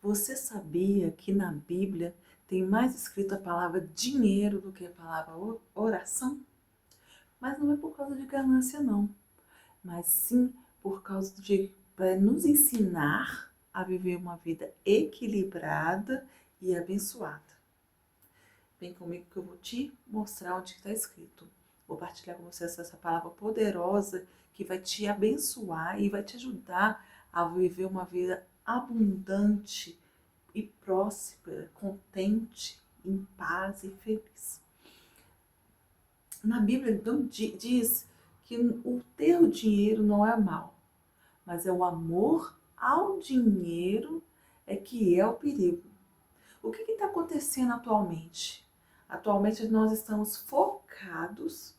Você sabia que na Bíblia tem mais escrito a palavra dinheiro do que a palavra oração? Mas não é por causa de ganância, não. Mas sim por causa de para nos ensinar a viver uma vida equilibrada e abençoada. Vem comigo que eu vou te mostrar onde está escrito. Vou partilhar com você essa palavra poderosa que vai te abençoar e vai te ajudar a viver uma vida abundante e próspera, contente, em paz e feliz. Na Bíblia então, diz que o ter o dinheiro não é mal, mas é o amor ao dinheiro é que é o perigo. O que está acontecendo atualmente? Atualmente nós estamos focados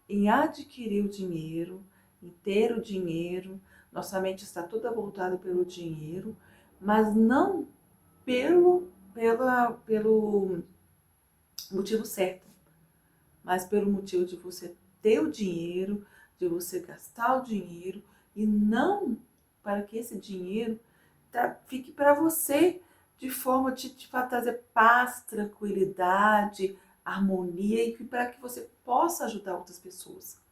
em adquirir o dinheiro, em ter o dinheiro, nossa mente está toda voltada pelo dinheiro, mas não pelo motivo certo, mas pelo motivo de você ter o dinheiro, de você gastar o dinheiro e não para que esse dinheiro fique para você de forma de te trazer paz, tranquilidade, harmonia e para que você possa ajudar outras pessoas.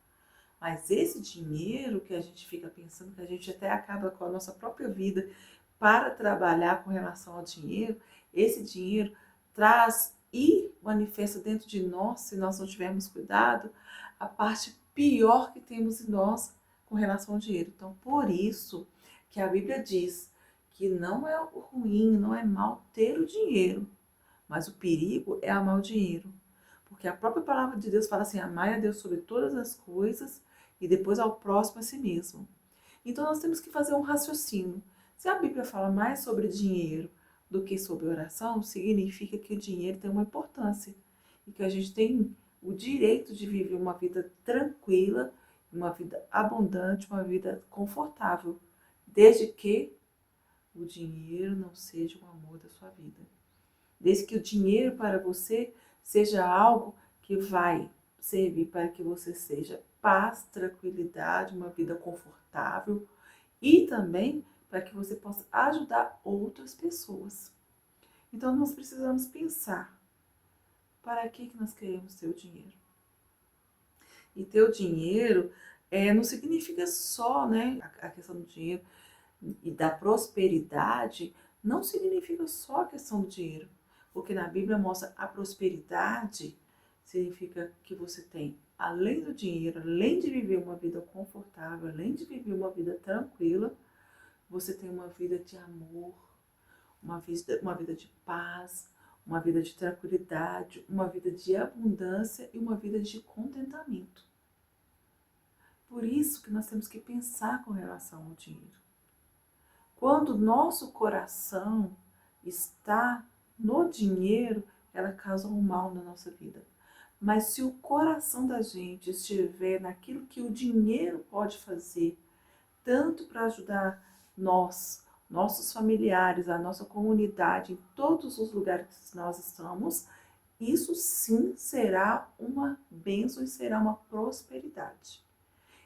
Mas esse dinheiro que a gente fica pensando, que a gente até acaba com a nossa própria vida para trabalhar com relação ao dinheiro, esse dinheiro traz e manifesta dentro de nós, se nós não tivermos cuidado, a parte pior que temos em nós com relação ao dinheiro. Então, por isso que a Bíblia diz que não é ruim, não é mal ter o dinheiro, mas o perigo é amar o dinheiro. Porque a própria palavra de Deus fala assim, amai a Deus sobre todas as coisas e depois ao próximo a si mesmo. Então nós temos que fazer um raciocínio. Se a Bíblia fala mais sobre dinheiro do que sobre oração, significa que o dinheiro tem uma importância e que a gente tem o direito de viver uma vida tranquila, uma vida abundante, uma vida confortável, desde que o dinheiro não seja o amor da sua vida. Desde que o dinheiro para você seja algo que vai servir para que você seja paz, tranquilidade, uma vida confortável e também para que você possa ajudar outras pessoas. Então nós precisamos pensar para que nós queremos ter o dinheiro. E ter o dinheiro não significa só, né, a questão do dinheiro e da prosperidade, não significa só a questão do dinheiro. Porque na Bíblia mostra a prosperidade, significa que você tem, além do dinheiro, além de viver uma vida confortável, além de viver uma vida tranquila, você tem uma vida de amor, uma vida de paz, uma vida de tranquilidade, uma vida de abundância e uma vida de contentamento. Por isso que nós temos que pensar com relação ao dinheiro. Quando o nosso coração está no dinheiro, ela causa um mal na nossa vida. Mas se o coração da gente estiver naquilo que o dinheiro pode fazer, tanto para ajudar nós, nossos familiares, a nossa comunidade, em todos os lugares que nós estamos, isso sim será uma bênção e será uma prosperidade.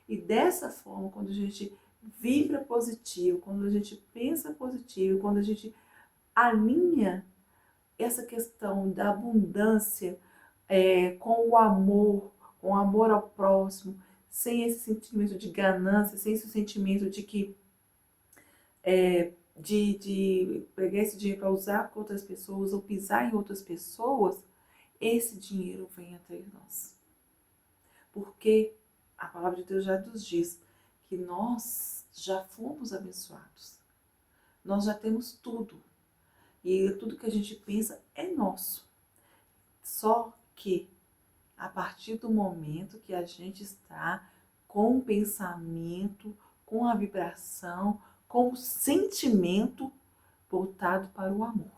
E dessa forma, quando a gente vibra positivo, quando a gente pensa positivo, quando a gente alinha essa questão da abundância com o amor ao próximo, sem esse sentimento de ganância, sem esse sentimento de que de pegar esse dinheiro para usar com outras pessoas ou pisar em outras pessoas, esse dinheiro vem até nós. Porque a palavra de Deus já nos diz que nós já fomos abençoados. Nós já temos tudo. E tudo que a gente pensa é nosso. Só que a partir do momento que a gente está com o pensamento, com a vibração, com o sentimento voltado para o amor.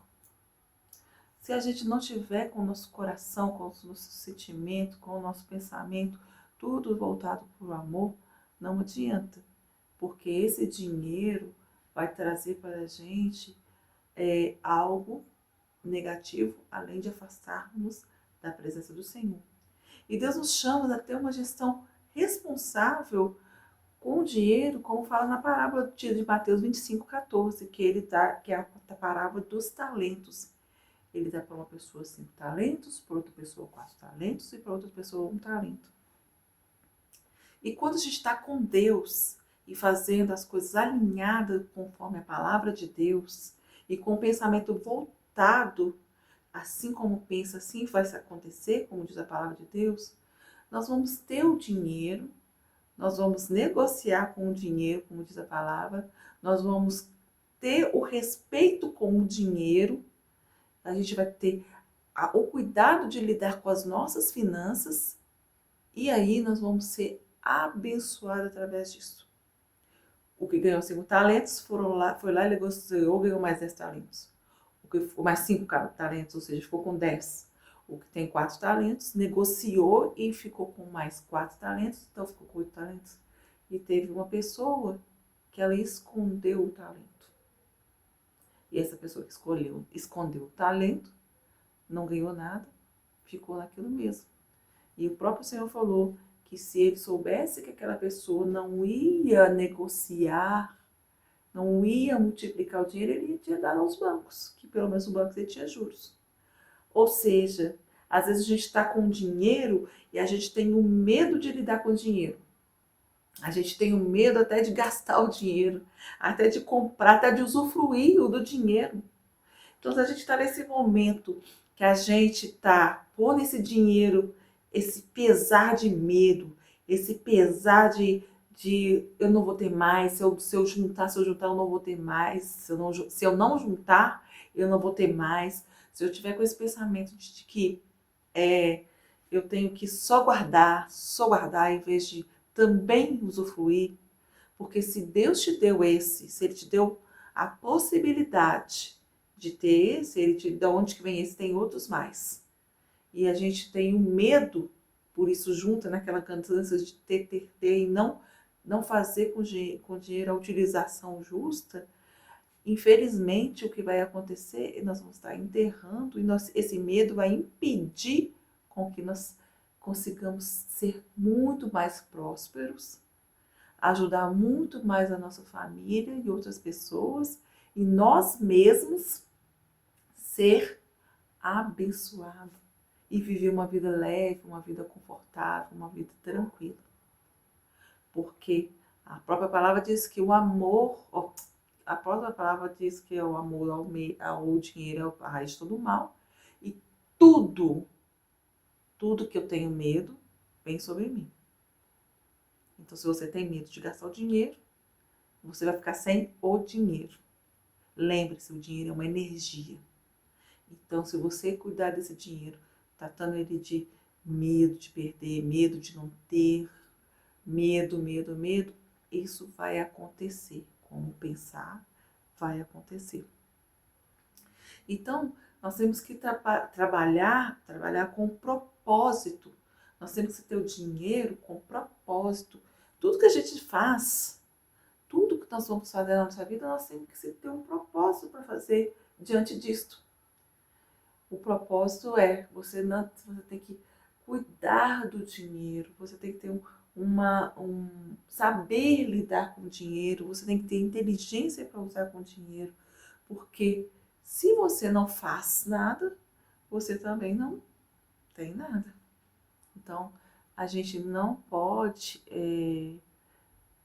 Se a gente não tiver com o nosso coração, com o nosso sentimento, com o nosso pensamento, tudo voltado para o amor, não adianta. Porque esse dinheiro vai trazer para a gente algo negativo, além de afastarmos da presença do Senhor. E Deus nos chama a ter uma gestão responsável com o dinheiro, como fala na parábola de Mateus 25:14, que ele dá, que é a parábola dos talentos. Ele dá para uma pessoa 5 talentos, para outra pessoa 4 talentos e para outra pessoa 1 talento. E quando a gente está com Deus e fazendo as coisas alinhadas conforme a palavra de Deus e com o pensamento voltado, assim como pensa, assim vai acontecer, como diz a palavra de Deus, nós vamos ter o dinheiro, nós vamos negociar com o dinheiro, como diz a palavra, nós vamos ter o respeito com o dinheiro, a gente vai ter o cuidado de lidar com as nossas finanças e aí nós vamos ser abençoados através disso. O que ganhou 5 talentos foi lá e negociou, ganhou mais 10 talentos. O que ficou mais 5 talentos, ou seja, ficou com 10. O que tem 4 talentos, negociou e ficou com mais 4 talentos, então ficou com 8 talentos. E teve uma pessoa que ela escondeu o talento. E essa pessoa que escondeu o talento, não ganhou nada, ficou naquilo mesmo. E o próprio Senhor falou que se ele soubesse que aquela pessoa não ia negociar, não ia multiplicar o dinheiro, ele tinha dado aos bancos, que pelo menos o banco ele tinha juros. Ou seja, às vezes a gente está com dinheiro e a gente tem o medo de lidar com o dinheiro. A gente tem o medo até de gastar o dinheiro, até de comprar, até de usufruir do dinheiro. Então, se a gente está nesse momento que a gente está pondo esse dinheiro, esse pesar de medo, esse pesar de eu não vou ter mais, se eu juntar, eu não vou ter mais, se eu não juntar, eu não vou ter mais. Se eu tiver com esse pensamento de que eu tenho que só guardar em vez de também usufruir, porque se Deus te deu se ele te deu a possibilidade de ter esse, ele te dá onde que vem esse, tem outros mais. E a gente tem um medo, por isso junta naquela ganância de ter e não fazer com o dinheiro a utilização justa. Infelizmente, o que vai acontecer, nós vamos estar enterrando e esse medo vai impedir com que nós consigamos ser muito mais prósperos, ajudar muito mais a nossa família e outras pessoas e nós mesmos ser abençoado e viver uma vida leve, uma vida confortável, uma vida tranquila. Porque a própria palavra diz que o amor, a própria palavra diz que o amor ao dinheiro é a raiz de todo mal. E tudo que eu tenho medo vem sobre mim. Então, se você tem medo de gastar o dinheiro, você vai ficar sem o dinheiro. Lembre-se, o dinheiro é uma energia. Então, se você cuidar desse dinheiro, tratando ele de medo de perder, medo de não ter, medo, isso vai acontecer. Como pensar, vai acontecer. Então, nós temos que trabalhar com propósito. Nós temos que ter o dinheiro com propósito. Tudo que a gente faz, tudo que nós vamos fazer na nossa vida, nós temos que ter um propósito para fazer diante disto. O propósito é, você tem que cuidar do dinheiro, você tem que ter saber lidar com o dinheiro, você tem que ter inteligência para usar com o dinheiro, porque se você não faz nada, você também não tem nada. Então, a gente não pode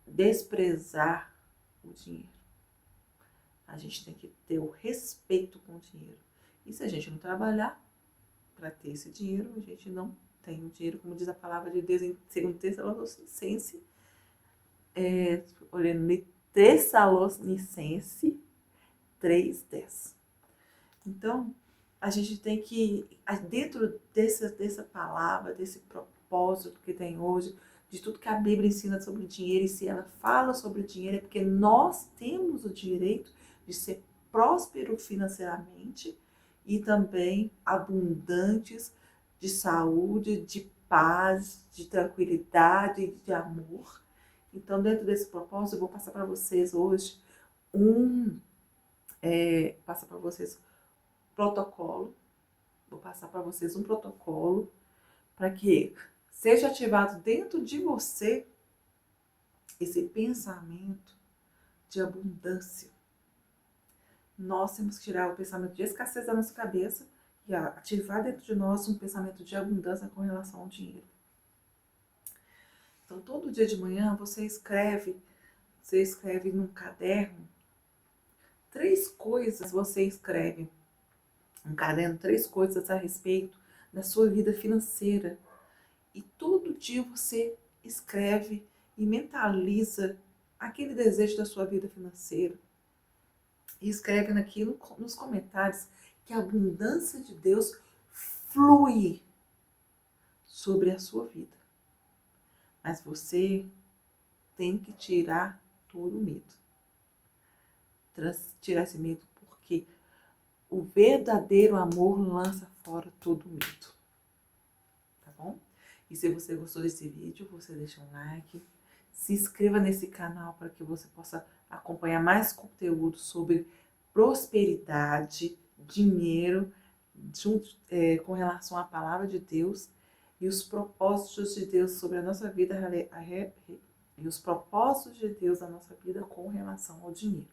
desprezar o dinheiro. A gente tem que ter o respeito com o dinheiro. E se a gente não trabalhar para ter esse dinheiro, a gente não tem o dinheiro, como diz a palavra de Deus em 2 Tessalonicenses, olhando em Tessalonicenses 3:10. Então, a gente tem que, dentro dessa palavra, desse propósito que tem hoje, de tudo que a Bíblia ensina sobre dinheiro, e se ela fala sobre dinheiro, é porque nós temos o direito de ser próspero financeiramente e também abundantes de saúde, de paz, de tranquilidade, de amor. Então, dentro desse propósito, eu vou passar para vocês hoje protocolo. Vou passar para vocês um protocolo para que seja ativado dentro de você esse pensamento de abundância. Nós temos que tirar o pensamento de escassez da nossa cabeça e ativar dentro de nós um pensamento de abundância com relação ao dinheiro. Então, todo dia de manhã você escreve num caderno 3 coisas, você escreve um caderno, 3 coisas a respeito da sua vida financeira. E todo dia você escreve e mentaliza aquele desejo da sua vida financeira. E escreve naquilo, nos comentários, que a abundância de Deus flui sobre a sua vida. Mas você tem que tirar todo o medo. Tirar esse medo, porque o verdadeiro amor lança fora todo o medo. Tá bom? E se você gostou desse vídeo, você deixa um like. Se inscreva nesse canal para que você possa acompanhar mais conteúdo sobre prosperidade, dinheiro, com relação à palavra de Deus e os propósitos de Deus sobre a nossa vida e os propósitos de Deus na nossa vida com relação ao dinheiro.